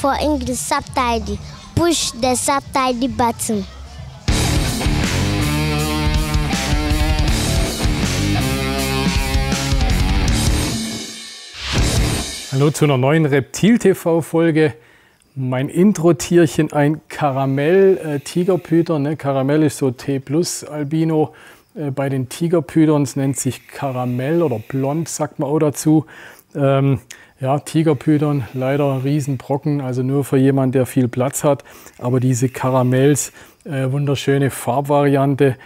for English subtitle. Push the subtitle button. Hallo zu einer neuen Reptil-TV-Folge. Mein Intro-Tierchen, ein Karamell-Tigerpython. Karamell ist so T+-Albino. Bei den Tigerpythons es nennt sich Karamell oder Blond, sagt man auch dazu. Ja, Tigerpython, leider ein Riesenbrocken, also nur für jemanden, der viel Platz hat. Aber diese Karamells, wunderschöne Farbvariante.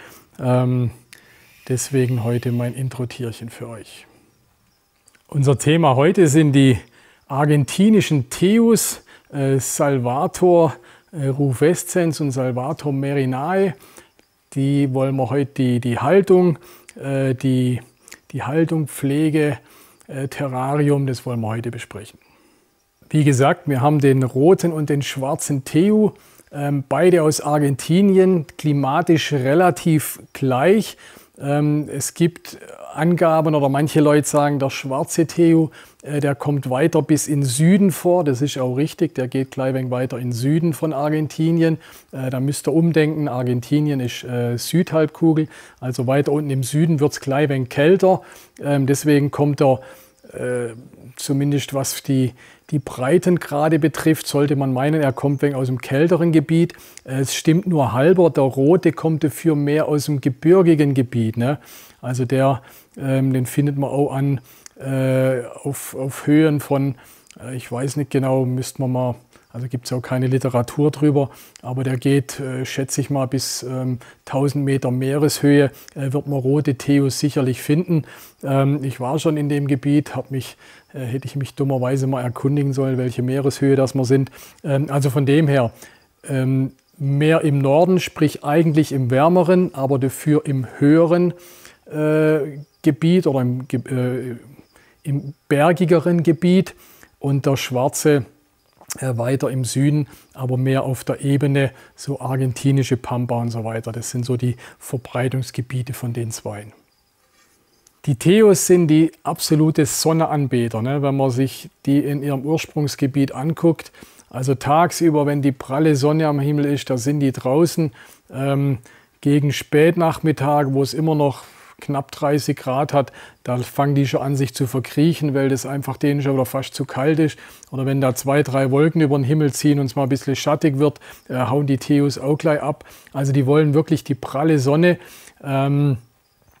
Deswegen heute mein Intro-Tierchen für euch. Unser Thema heute sind die argentinischen Teus, Salvator rufescens und Salvator merinae. Die wollen wir heute die Haltung, die Haltung, Pflege, Terrarium, das wollen wir heute besprechen. Wie gesagt, wir haben den roten und den schwarzen Teu, beide aus Argentinien, klimatisch relativ gleich. Es gibt Angaben oder manche Leute sagen, der schwarze Teu, der kommt weiter bis in Süden vor. Das ist auch richtig, der geht gleich weiter in Süden von Argentinien. Da müsst ihr umdenken, Argentinien ist Südhalbkugel, also weiter unten im Süden wird es gleich kälter. Deswegen kommt er, zumindest was die Breitengrade betrifft, sollte man meinen, er kommt aus dem kälteren Gebiet. Es stimmt nur halber, der rote kommt dafür mehr aus dem gebirgigen Gebiet. Ne? Also den findet man auch an auf Höhen von, ich weiß nicht genau, müsste man mal, also gibt es auch keine Literatur drüber, aber der geht, schätze ich mal, bis 1000 Meter Meereshöhe wird man rote Teus sicherlich finden. Ich war schon in dem Gebiet, hätte ich mich dummerweise mal erkundigen sollen, welche Meereshöhe das wir sind. Also von dem her, mehr im Norden, sprich eigentlich im wärmeren, aber dafür im höheren Gebiet oder im bergigeren Gebiet, und der schwarze weiter im Süden, aber mehr auf der Ebene, so argentinische Pampa und so weiter. Das sind so die Verbreitungsgebiete von den zwei. Die Teus sind die absolute Sonneanbeter, ne? Wenn man sich die in ihrem Ursprungsgebiet anguckt. Also tagsüber, wenn die pralle Sonne am Himmel ist, da sind die draußen. Gegen Spätnachmittag, wo es immer noch knapp 30 Grad hat, da fangen die schon an, sich zu verkriechen, weil das einfach denen schon wieder fast zu kalt ist. Oder wenn da 2, 3 Wolken über den Himmel ziehen und es mal ein bisschen schattig wird, hauen die Teus auch gleich ab. Also die wollen wirklich die pralle Sonne.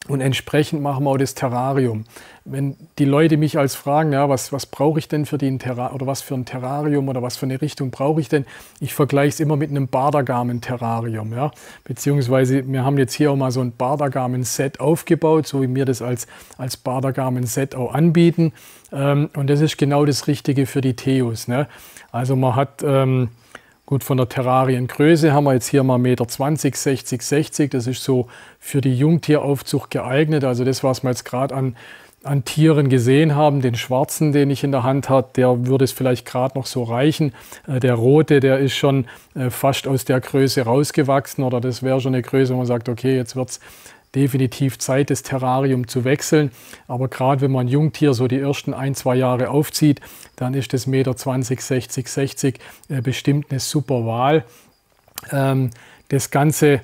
Und entsprechend machen wir auch das Terrarium. Wenn die Leute mich als fragen, ja, was brauche ich denn für oder was für ein Terrarium oder was für eine Richtung brauche ich denn? Ich vergleiche es immer mit einem Bardergamen-Terrarium. Ja? Beziehungsweise wir haben jetzt hier auch mal so ein Bardergamen-Set aufgebaut, so wie wir das als Bardergamen-Set auch anbieten. Und das ist genau das Richtige für die Teus. Ne? Also man hat... Gut, von der Terrariengröße haben wir jetzt hier mal 1,20 Meter, 60, 60. Das ist so für die Jungtieraufzucht geeignet. Also das, was wir jetzt gerade an Tieren gesehen haben, den schwarzen, den ich in der Hand habe, der würde es vielleicht gerade noch so reichen. Der rote, der ist schon fast aus der Größe rausgewachsen, oder das wäre schon eine Größe, wo man sagt, okay, jetzt wird es definitiv Zeit, das Terrarium zu wechseln. Aber gerade wenn man ein Jungtier so die ersten 1, 2 Jahre aufzieht, dann ist das 1,20 Meter, 60, 60 bestimmt eine super Wahl. Das Ganze,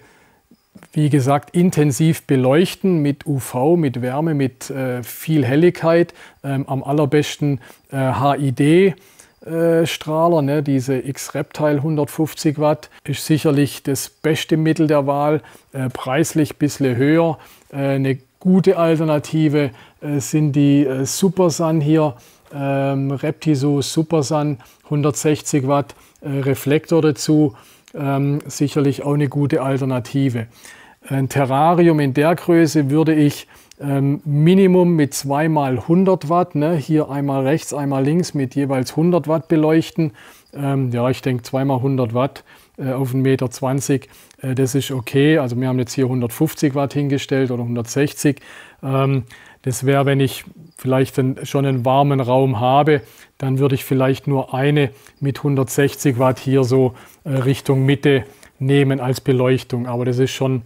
wie gesagt, intensiv beleuchten mit UV, mit Wärme, mit viel Helligkeit. Am allerbesten HID. Strahler, ne, diese X-Reptile 150 Watt, ist sicherlich das beste Mittel der Wahl, preislich ein bisschen höher. Eine gute Alternative sind die Supersun hier, Reptiso Supersun 160 Watt, Reflektor dazu, sicherlich auch eine gute Alternative. Ein Terrarium in der Größe würde ich Minimum mit 2 mal 100 Watt, ne? Hier einmal rechts, einmal links mit jeweils 100 Watt beleuchten. Ja, ich denke 2 mal 100 Watt auf 1,20 Meter, das ist okay. Also wir haben jetzt hier 150 Watt hingestellt oder 160. Das wäre, wenn ich vielleicht schon einen warmen Raum habe, dann würde ich vielleicht nur eine mit 160 Watt hier so Richtung Mitte nehmen als Beleuchtung. Aber das ist schon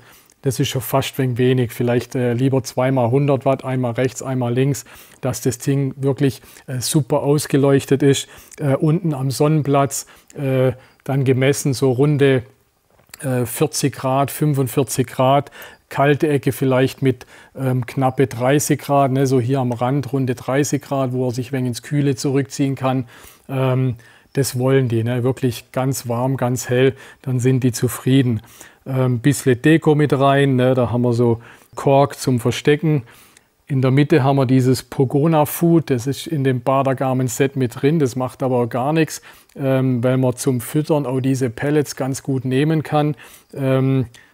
das ist schon fast wenig. Vielleicht lieber 2x100 Watt, einmal rechts, einmal links, dass das Ding wirklich super ausgeleuchtet ist. Unten am Sonnenplatz dann gemessen so runde 40 Grad, 45 Grad. Kalte Ecke vielleicht mit knappe 30 Grad, ne, so hier am Rand runde 30 Grad, wo er sich wenn ins Kühle zurückziehen kann. Das wollen die, ne, wirklich ganz warm, ganz hell, dann sind die zufrieden. Bisschen Deko mit rein, ne, da haben wir so Kork zum Verstecken. In der Mitte haben wir dieses Pogona Food, das ist in dem Badergarmin Set mit drin, das macht aber gar nichts, weil man zum Füttern auch diese Pellets ganz gut nehmen kann.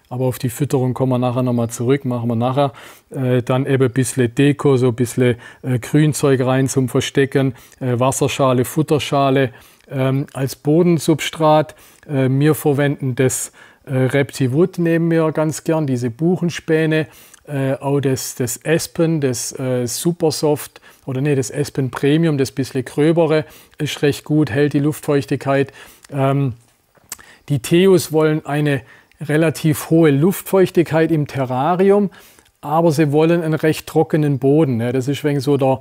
Aber auf die Fütterung kommen wir nachher nochmal zurück, machen wir nachher. Dann eben ein bisschen Deko, so ein bisschen Grünzeug rein zum Verstecken, Wasserschale, Futterschale als Bodensubstrat. Wir verwenden das Reptiwood, nehmen wir ganz gern, diese Buchenspäne. Auch das Aspen, das Supersoft, oder nee, das Aspen Premium, das bisschen gröbere, ist recht gut, hält die Luftfeuchtigkeit. Die Theus wollen eine relativ hohe Luftfeuchtigkeit im Terrarium, aber sie wollen einen recht trockenen Boden. Ne? Das ist wegen so der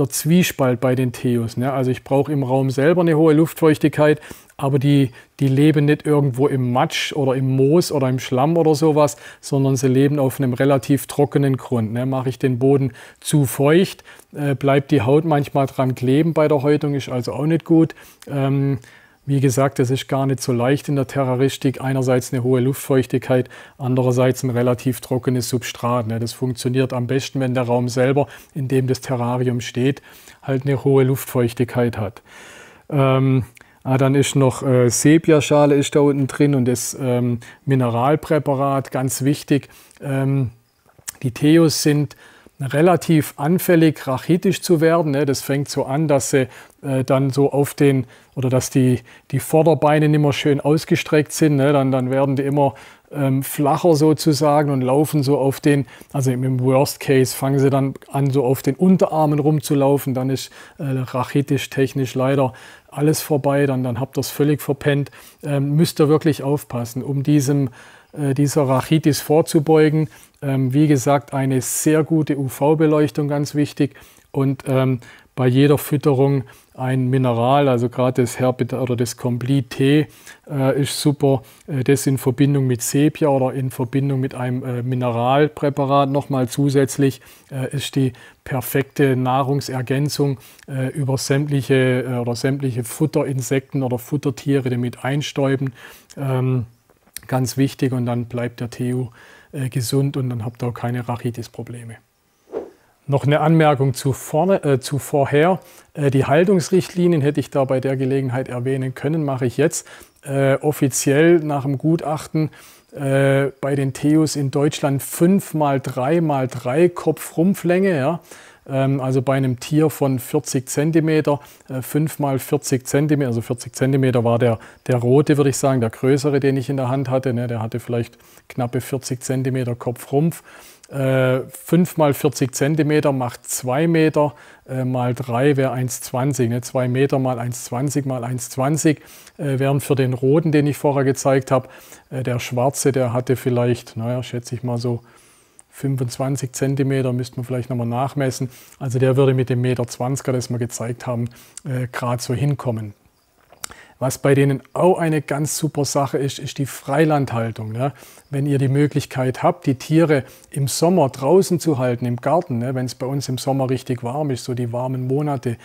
Zwiespalt bei den Theus. Ne? Also ich brauche im Raum selber eine hohe Luftfeuchtigkeit, aber die leben nicht irgendwo im Matsch oder im Moos oder im Schlamm oder sowas, sondern sie leben auf einem relativ trockenen Grund. Ne? Mache ich den Boden zu feucht, bleibt die Haut manchmal dran kleben bei der Häutung, ist also auch nicht gut. Wie gesagt, das ist gar nicht so leicht in der Terroristik. Einerseits eine hohe Luftfeuchtigkeit, andererseits ein relativ trockenes Substrat. Ne? Das funktioniert am besten, wenn der Raum selber, in dem das Terrarium steht, halt eine hohe Luftfeuchtigkeit hat. Dann ist noch Sepia-Schale ist da unten drin und das Mineralpräparat, ganz wichtig. Die Theos sind relativ anfällig, rachitisch zu werden. Ne? Das fängt so an, dass sie dann so auf den, oder dass die Vorderbeine nicht mehr schön ausgestreckt sind. Ne? Dann werden die immer flacher sozusagen und laufen so auf den, also im Worst Case fangen sie dann an, so auf den Unterarmen rumzulaufen. Dann ist rachitisch technisch leider alles vorbei. Dann habt ihr es völlig verpennt. Müsst ihr wirklich aufpassen, um dieser Rachitis vorzubeugen. Wie gesagt, eine sehr gute UV-Beleuchtung, ganz wichtig. Und bei jeder Fütterung ein Mineral, also gerade das oder das Complete T ist super. Das in Verbindung mit Sepia oder in Verbindung mit einem Mineralpräparat nochmal zusätzlich ist die perfekte Nahrungsergänzung über sämtliche Futterinsekten oder Futtertiere, die mit einstäuben. Ganz wichtig, und dann bleibt der Theo gesund und dann habt ihr auch keine Rachitis-Probleme. Noch eine Anmerkung zu vorher. Die Haltungsrichtlinien hätte ich da bei der Gelegenheit erwähnen können, mache ich jetzt. Offiziell nach dem Gutachten bei den Theos in Deutschland 5x3x3 Kopfrumpflänge. Ja? Also bei einem Tier von 40 cm, 5x40 cm, also 40 cm war der rote, würde ich sagen, der größere, den ich in der Hand hatte. Ne? Der hatte vielleicht knappe 40 cm Kopfrumpf. 5x40 cm macht 2 Meter, mal 3 wäre 1,20. Ne? 2 Meter mal 1,20 mal 1,20 wären für den roten, den ich vorher gezeigt habe. Der schwarze, der hatte vielleicht, naja, schätze ich mal so 25 cm, müsste man vielleicht nochmal nachmessen. Also der würde mit dem 1,20 Meter, das wir gezeigt haben, gerade so hinkommen. Was bei denen auch eine ganz super Sache ist, ist die Freilandhaltung. Ne? Wenn ihr die Möglichkeit habt, die Tiere im Sommer draußen zu halten, im Garten, ne? Wenn es bei uns im Sommer richtig warm ist, so die warmen Monate,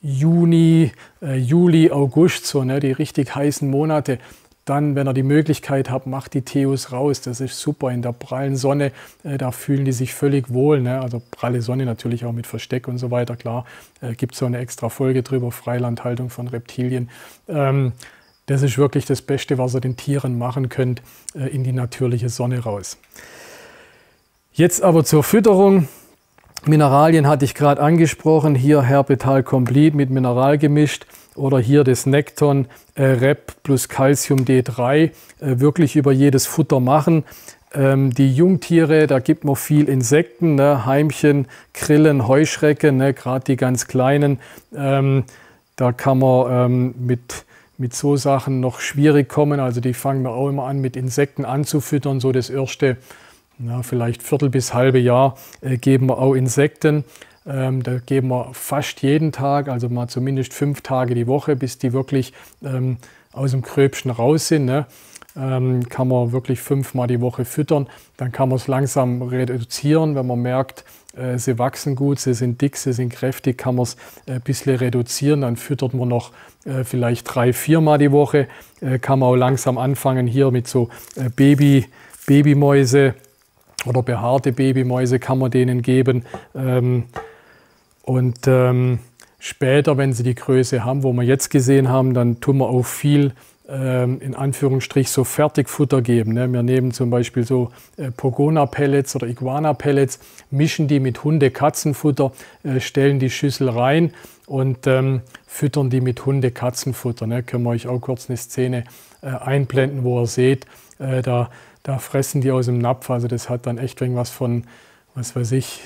Juni, Juli, August, so, ne? Die richtig heißen Monate, dann, wenn ihr die Möglichkeit habt, macht die Theos raus. Das ist super in der prallen Sonne. Da fühlen die sich völlig wohl. Ne? Also pralle Sonne natürlich auch mit Versteck und so weiter. Klar, gibt es so eine extra Folge drüber, Freilandhaltung von Reptilien. Das ist wirklich das Beste, was ihr den Tieren machen könnt, in die natürliche Sonne raus. Jetzt aber zur Fütterung. Mineralien hatte ich gerade angesprochen. Hier Herpetal Complete mit Mineral gemischt. Oder hier das Nekton Rep plus Calcium D3 wirklich über jedes Futter machen. Die Jungtiere, da gibt man viel Insekten, ne? Heimchen, Grillen, Heuschrecken, ne? Gerade die ganz kleinen. Da kann man mit mit so Sachen noch schwierig kommen. Also die fangen wir auch immer an, mit Insekten anzufüttern. So das erste, vielleicht Viertel bis halbe Jahr geben wir auch Insekten. Da geben wir fast jeden Tag, also mal zumindest 5 Tage die Woche, bis die wirklich aus dem Gröbsten raus sind. Ne? Kann man wirklich 5-mal die Woche füttern. Dann kann man es langsam reduzieren, wenn man merkt, sie wachsen gut, sie sind dick, sie sind kräftig, kann man es ein bisschen reduzieren. Dann füttert man noch vielleicht 3-4 Mal die Woche. Kann man auch langsam anfangen hier mit so Babymäuse oder behaarte Babymäuse kann man denen geben. Später, wenn sie die Größe haben, wo wir jetzt gesehen haben, dann tun wir auch viel in Anführungsstrich so Fertigfutter geben. Ne? Wir nehmen zum Beispiel so Pogona-Pellets oder Iguana-Pellets, mischen die mit Hunde-Katzenfutter, stellen die Schüssel rein und füttern die mit Hunde-Katzenfutter. Ne? Können wir euch auch kurz eine Szene einblenden, wo ihr seht, da fressen die aus dem Napf. Also das hat dann echt irgendwas von, was weiß ich,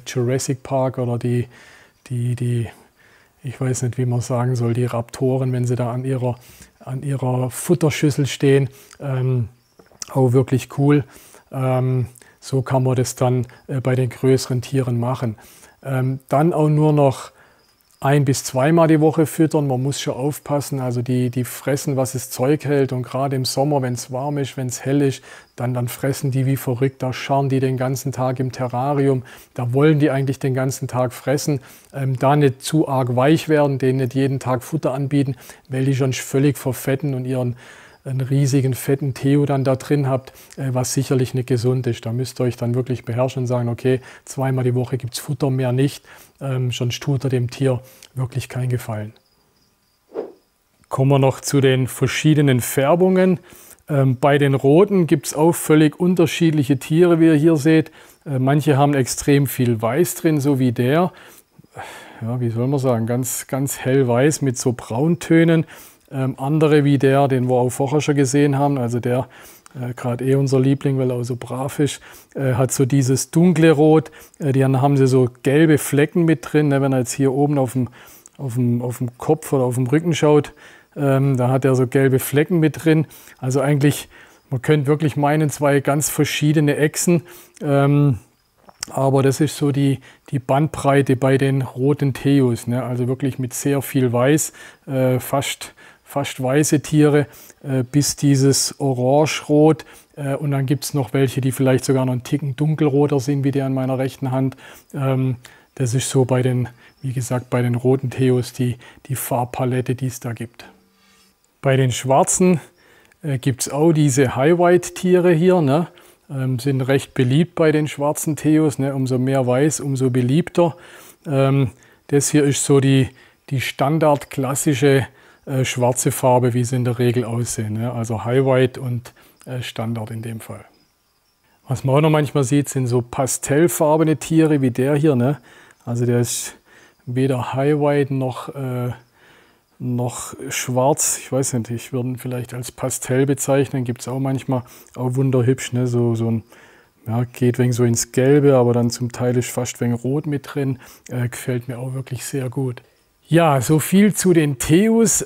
Jurassic Park oder die ich weiß nicht, wie man sagen soll, die Raptoren, wenn sie da an ihrer Futterschüssel stehen. Auch wirklich cool. So kann man das dann bei den größeren Tieren machen. Dann auch nur noch 1- bis 2-mal die Woche füttern. Man muss schon aufpassen. Also die fressen, was das Zeug hält. Und gerade im Sommer, wenn es warm ist, wenn es hell ist, dann fressen die wie verrückt. Da scharren die den ganzen Tag im Terrarium. Da wollen die eigentlich den ganzen Tag fressen. Da nicht zu arg weich werden, denen nicht jeden Tag Futter anbieten, weil die schon völlig verfetten und ihren einen riesigen fetten Theo dann da drin habt, was sicherlich nicht gesund ist. Da müsst ihr euch dann wirklich beherrschen und sagen, okay, 2-mal die Woche gibt es Futter, mehr nicht. Sonst tut er dem Tier wirklich keinen Gefallen. Kommen wir noch zu den verschiedenen Färbungen. Bei den Roten gibt es auch völlig unterschiedliche Tiere, wie ihr hier seht. Manche haben extrem viel Weiß drin, so wie der. Ja, wie soll man sagen, ganz, ganz hellweiß mit so Brauntönen. Andere wie der, den wir auch vorher schon gesehen haben, also der, gerade unser Liebling, weil er auch so brav ist, hat so dieses dunkle Rot. Dann haben sie so gelbe Flecken mit drin, ne, wenn er jetzt hier oben auf dem Kopf oder auf dem Rücken schaut, da hat er so gelbe Flecken mit drin. Also eigentlich, man könnte wirklich meinen, 2 ganz verschiedene Echsen. Aber das ist so die Bandbreite bei den roten Theos, ne? Also wirklich mit sehr viel Weiß, fast weiße Tiere, bis dieses Orange-Rot. Und dann gibt es noch welche, die vielleicht sogar noch einen Ticken dunkelroter sind, wie der an meiner rechten Hand. Das ist so bei den, wie gesagt, bei den roten Theos die Farbpalette, die es da gibt. Bei den schwarzen gibt es auch diese High-White-Tiere hier, ne? Sind recht beliebt bei den schwarzen Theos, ne? Umso mehr weiß, umso beliebter. Das hier ist so die standardklassische schwarze Farbe, wie sie in der Regel aussehen, ne? Also High-White und Standard in dem Fall. Was man auch noch manchmal sieht, sind so pastellfarbene Tiere wie der hier, ne? Also der ist weder High-White noch schwarz. Ich weiß nicht, ich würde ihn vielleicht als Pastell bezeichnen. Gibt es auch manchmal, auch wunderhübsch, ne? So ein, ja, geht wegen so ins Gelbe, aber dann zum Teil ist fast wegen Rot mit drin. Gefällt mir auch wirklich sehr gut. Ja, so viel zu den Theos.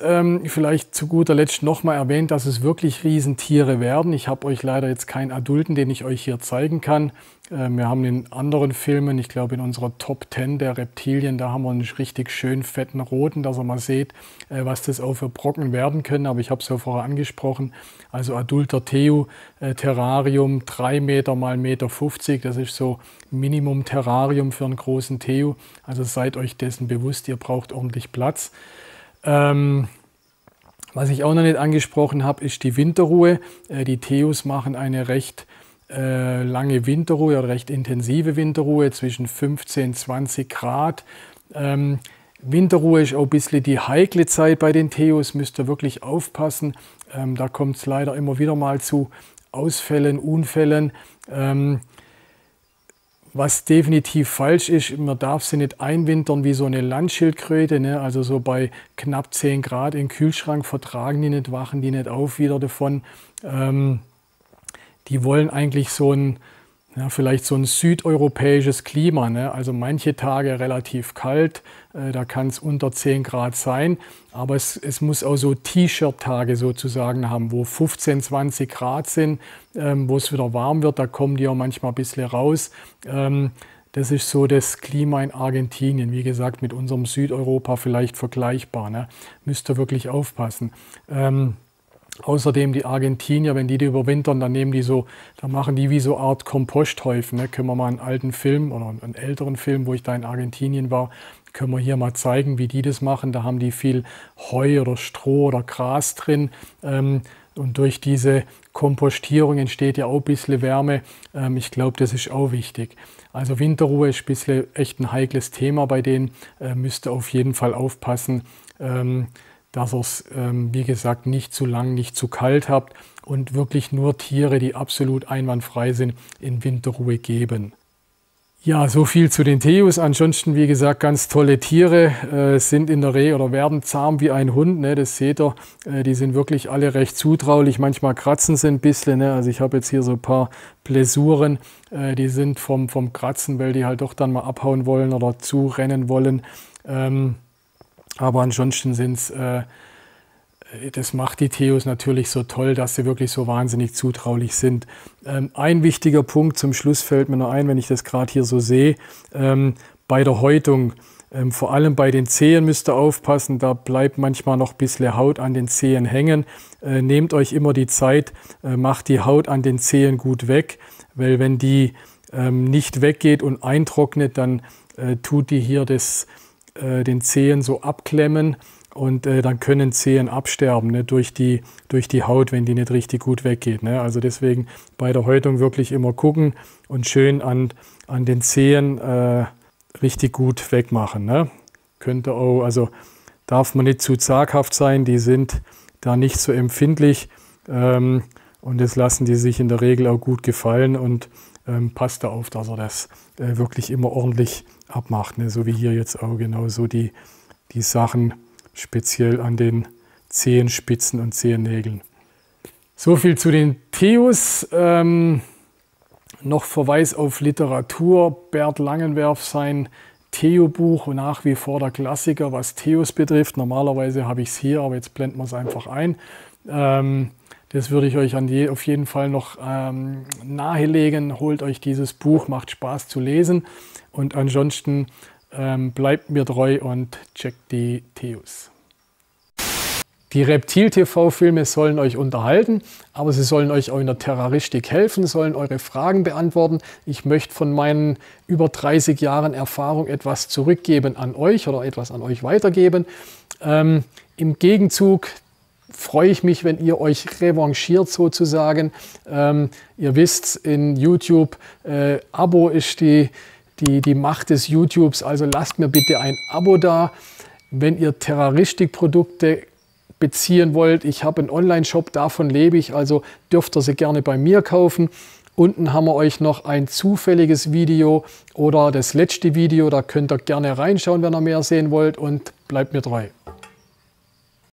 Vielleicht zu guter Letzt nochmal erwähnt, dass es wirklich Riesentiere werden. Ich habe euch leider jetzt keinen Adulten, den ich euch hier zeigen kann. Wir haben in anderen Filmen, ich glaube in unserer Top 10 der Reptilien, da haben wir einen richtig schön fetten roten, dass ihr mal seht, was das auch für Brocken werden können. Aber ich habe es ja vorher angesprochen. Also adulter Theo, Terrarium 3 Meter mal 1,50 Meter. Das ist so Minimum Terrarium für einen großen Theo. Also seid euch dessen bewusst, ihr braucht ordentlich Platz. Was ich auch noch nicht angesprochen habe, ist die Winterruhe. Die Theos machen eine recht lange Winterruhe oder recht intensive Winterruhe zwischen 15 und 20 Grad. Winterruhe ist auch ein bisschen die heikle Zeit bei den Theos, müsst ihr wirklich aufpassen. Da kommt es leider immer wieder mal zu Ausfällen, Unfällen. Was definitiv falsch ist, man darf sie nicht einwintern wie so eine Landschildkröte, ne? Also so bei knapp 10 Grad im Kühlschrank vertragen die nicht, wachen die nicht auf wieder davon. Die wollen eigentlich so ein, ja, vielleicht so ein südeuropäisches Klima, ne? Also manche Tage relativ kalt, Da kann es unter 10 Grad sein. Aber es muss auch so T-Shirt-Tage sozusagen haben, wo 15, 20 Grad sind, wo es wieder warm wird. Da kommen die auch manchmal ein bisschen raus. Das ist so das Klima in Argentinien. Wie gesagt, mit unserem Südeuropa vielleicht vergleichbar. Ne? Müsst ihr wirklich aufpassen. Außerdem die Argentinier, wenn die überwintern, dann machen die wie so eine Art Komposthäufen. Ne? Können wir mal einen alten Film oder einen älteren Film, wo ich da in Argentinien war, können wir hier mal zeigen, wie die das machen. Da haben die viel Heu oder Stroh oder Gras drin. Und durch diese Kompostierung entsteht ja auch ein bisschen Wärme. Ich glaube, das ist auch wichtig. Also Winterruhe ist ein bisschen echt ein heikles Thema bei denen. Müsst ihr auf jeden Fall aufpassen, dass ihr es, wie gesagt, nicht zu lang, nicht zu kalt habt und wirklich nur Tiere, die absolut einwandfrei sind, in Winterruhe geben. Ja, so viel zu den Teus. Ansonsten, wie gesagt, ganz tolle Tiere, sind in der Regel oder werden zahm wie ein Hund. Ne? Das seht ihr, die sind wirklich alle recht zutraulich. Manchmal kratzen sie ein bisschen. Ne? Also ich habe jetzt hier so ein paar Blessuren, die sind vom Kratzen, weil die halt doch dann mal abhauen wollen oder zurennen wollen. Aber ansonsten sind es, das macht die Teus natürlich so toll, dass sie wirklich so wahnsinnig zutraulich sind. Ein wichtiger Punkt zum Schluss fällt mir noch ein, wenn ich das gerade hier so sehe, bei der Häutung. Vor allem bei den Zehen müsst ihr aufpassen, da bleibt manchmal noch ein bisschen Haut an den Zehen hängen. Nehmt euch immer die Zeit, macht die Haut an den Zehen gut weg, weil wenn die nicht weggeht und eintrocknet, dann tut die hier den Zehen so abklemmen und dann können Zehen absterben, ne, durch die Haut, wenn die nicht richtig gut weggeht. Ne. Also deswegen bei der Häutung wirklich immer gucken und schön an den Zehen richtig gut wegmachen. Ne. Könnte auch, also darf man nicht zu zaghaft sein, die sind da nicht so empfindlich und das lassen die sich in der Regel auch gut gefallen und passt da auf, dass er das wirklich immer ordentlich abmacht. Ne? So wie hier jetzt auch genauso die Sachen speziell an den Zehenspitzen und Zehennägeln. So viel zu den Teus. Noch Verweis auf Literatur. Bert Langenwerf, sein Theo-Buch, nach wie vor der Klassiker, was Teus betrifft. Normalerweise habe ich es hier, aber jetzt blenden wir es einfach ein. Das würde ich euch auf jeden Fall noch nahelegen. Holt euch dieses Buch, macht Spaß zu lesen. Und ansonsten bleibt mir treu und checkt die Teus. Die Reptil-TV-Filme sollen euch unterhalten, aber sie sollen euch auch in der Terroristik helfen, sollen eure Fragen beantworten. Ich möchte von meinen über 30 Jahren Erfahrung etwas zurückgeben an euch oder etwas an euch weitergeben. Im Gegenzug freue ich mich, wenn ihr euch revanchiert sozusagen. Ihr wisst, in YouTube, Abo ist die Macht des YouTubes, also lasst mir bitte ein Abo da. Wenn ihr Terroristikprodukte beziehen wollt, ich habe einen Online-Shop, davon lebe ich, also dürft ihr sie gerne bei mir kaufen. Unten haben wir euch noch ein zufälliges Video oder das letzte Video, da könnt ihr gerne reinschauen, wenn ihr mehr sehen wollt und bleibt mir treu.